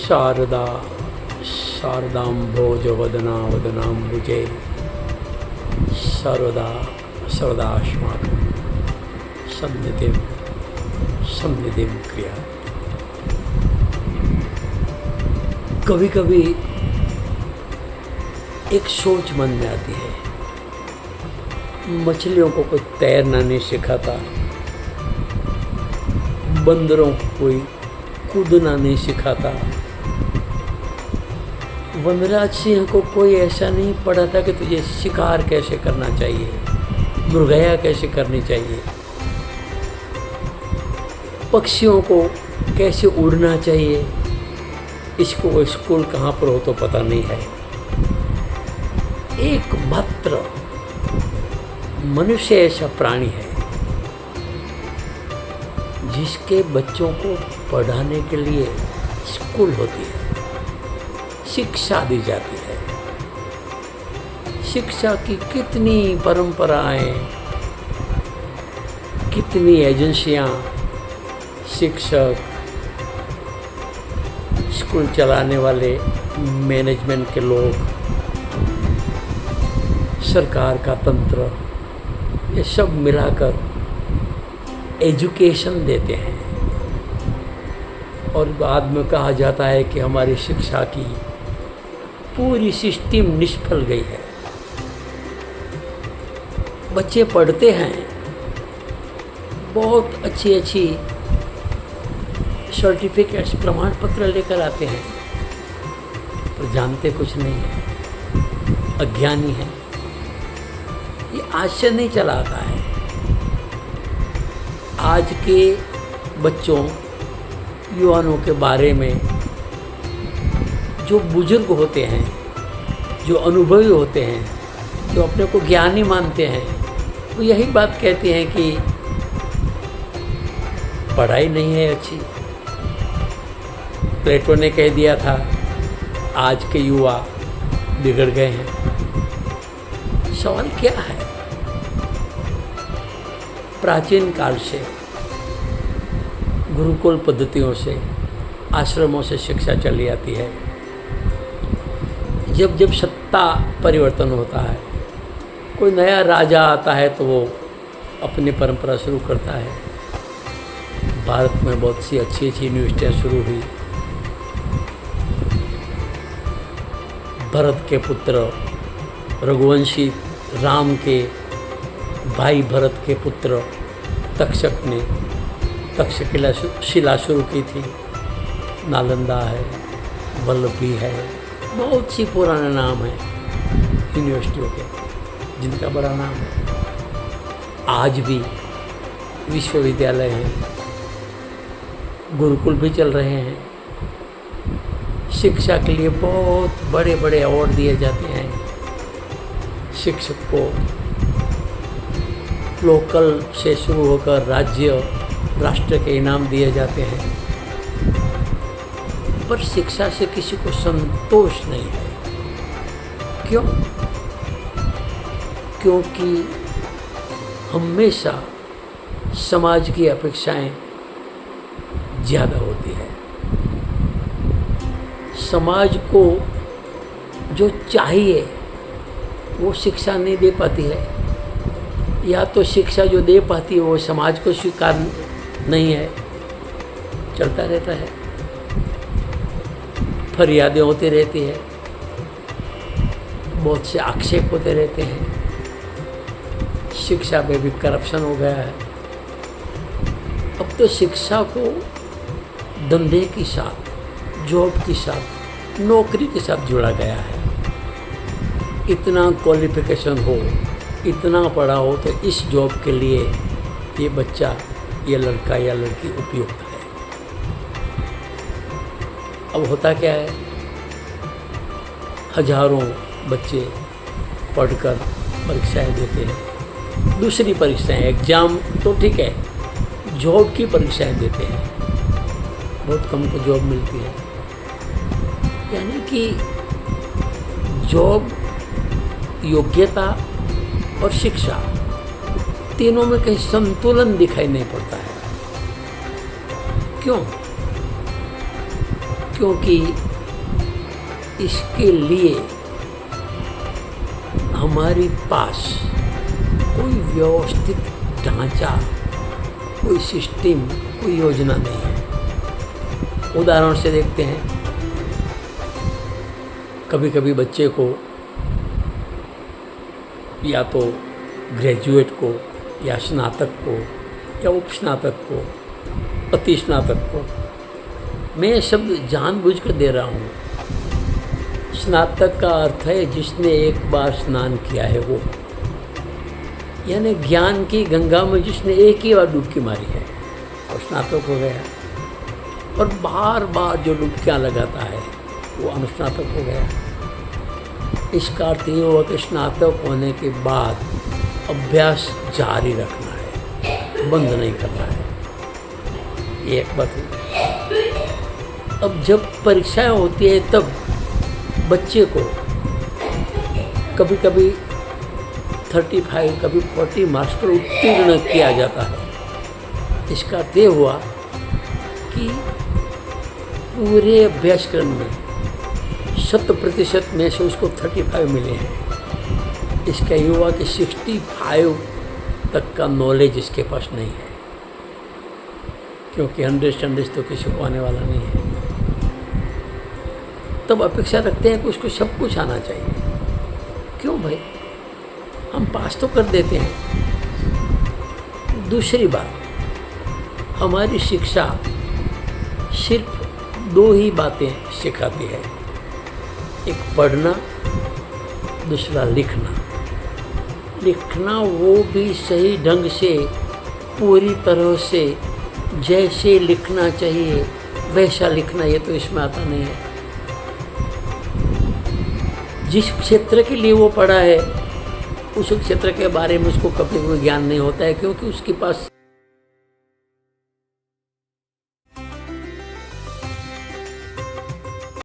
शारदा शारदाम्भोजवदना वदनाम्बुजे सर्वदा सर्वदास्माकं सन्निधिं क्रिया। कभी कभी एक सोच मन में आती है, मछलियों को कोई तैरना नहीं सिखाता, बंदरों को कोई कूदना नहीं सिखाता, वनराज सिंह को कोई ऐसा नहीं पढ़ाता कि तुझे शिकार कैसे करना चाहिए, मृगया कैसे करनी चाहिए, पक्षियों को कैसे उड़ना चाहिए। इसको स्कूल कहाँ पर हो तो पता नहीं है। एकमात्र मनुष्य ऐसा प्राणी है जिसके बच्चों को पढ़ाने के लिए स्कूल होती है, शिक्षा दी जाती है। शिक्षा की कितनी परंपराएं, कितनी एजेंसियां, शिक्षक, स्कूल चलाने वाले मैनेजमेंट के लोग, सरकार का तंत्र, ये सब मिलाकर एजुकेशन देते हैं। और बाद में कहा जाता है कि हमारी शिक्षा की पूरी सिस्टम निष्फल गई है। बच्चे पढ़ते हैं, बहुत अच्छी सर्टिफिकेट्स, प्रमाण पत्र लेकर आते हैं, पर जानते कुछ नहीं है, अज्ञानी है। ये आज से नहीं चला आता है। आज के बच्चों, युवाओं के बारे में जो बुजुर्ग होते हैं, जो अनुभवी होते हैं, जो अपने को ज्ञानी मानते हैं, वो यही बात कहते हैं कि पढ़ाई नहीं है अच्छी। प्लेटो ने कह दिया था आज के युवा बिगड़ गए हैं। सवाल क्या है? प्राचीन काल से गुरुकुल पद्धतियों से, आश्रमों से शिक्षा चली आती है। जब जब सत्ता परिवर्तन होता है, कोई नया राजा आता है तो वो अपनी परंपरा शुरू करता है। भारत में बहुत सी अच्छी यूनिवर्सिटियाँ शुरू हुई। भरत के पुत्र रघुवंशी राम के भाई भरत के पुत्र तक्षक ने तक्षशिला शुरू की थी। नालंदा है, वल्लभी है, बहुत सी पुराने नाम हैं यूनिवर्सिटियों के जिनका बड़ा नाम है। आज भी विश्वविद्यालय हैं, गुरुकुल भी चल रहे हैं। शिक्षा के लिए बहुत बड़े बड़े अवार्ड दिए जाते हैं। शिक्षक को लोकल से शुरू होकर राज्य, राष्ट्र के इनाम दिए जाते हैं, पर शिक्षा से किसी को संतोष नहीं है। क्यों? क्योंकि हमेशा समाज की अपेक्षाएं ज़्यादा होती है। समाज को जो चाहिए वो शिक्षा नहीं दे पाती है, या तो शिक्षा जो दे पाती है वो समाज को स्वीकार नहीं है। चलता रहता है, फरियादें होती रहती है, बहुत से आक्षेप होते रहते हैं। शिक्षा में भी करप्शन हो गया है। अब तो शिक्षा को धंधे के साथ, जॉब के साथ, नौकरी के साथ जोड़ा गया है। इतना क्वालिफिकेशन हो, इतना पढ़ा हो तो इस जॉब के लिए ये बच्चा, ये लड़का या लड़की उपयुक्त है। अब होता क्या है, हजारों बच्चे पढ़कर परीक्षाएं देते हैं। दूसरी परीक्षाएं, एग्ज़ाम तो ठीक है, जॉब की परीक्षाएं देते हैं, बहुत कम को जॉब मिलती है। यानी कि जॉब, योग्यता और शिक्षा, तीनों में कहीं संतुलन दिखाई नहीं पड़ता है। क्यों? क्योंकि इसके लिए हमारे पास कोई व्यवस्थित ढांचा, कोई सिस्टम, कोई योजना नहीं है। उदाहरण से देखते हैं, कभी कभी बच्चे को या तो ग्रेजुएट को या स्नातक को या उपस्नातक को, अतिस्नातक को, मैं ये शब्द जानबूझकर दे रहा हूँ। स्नातक का अर्थ है जिसने एक बार स्नान किया है वो, यानी ज्ञान की गंगा में जिसने एक ही बार डुबकी मारी है और स्नातक हो गया। और बार बार जो डुबकियाँ लगाता है वो अनुस्नातक हो गया। इसका अर्थ ये हुआ कि स्नातक होने के बाद अभ्यास जारी रखना है, बंद नहीं करना है। ये एक बात है। अब जब परीक्षाएं होती है तब बच्चे को कभी कभी 35 कभी 40 मार्क्स पर उत्तीर्ण किया जाता है। इसका अर्थ ये हुआ कि पूरे अभ्यासक्रम में 100% में से उसको 35 मिले हैं। इसका ये हुआ कि 65 तक का नॉलेज इसके पास नहीं है, क्योंकि 100 तो किसी को आने वाला नहीं है। तब अपेक्षा रखते हैं कि उसको सब कुछ आना चाहिए। क्यों भाई, हम पास तो कर देते हैं। दूसरी बात, हमारी शिक्षा सिर्फ 2 ही बातें सिखाती है, एक पढ़ना, दूसरा लिखना। लिखना वो भी सही ढंग से, पूरी तरह से, जैसे लिखना चाहिए वैसा लिखना, ये तो इसमें आता नहीं है। जिस क्षेत्र के लिए वो पढ़ा है उस क्षेत्र के बारे में उसको कभी कोई ज्ञान नहीं होता है, क्योंकि उसके पास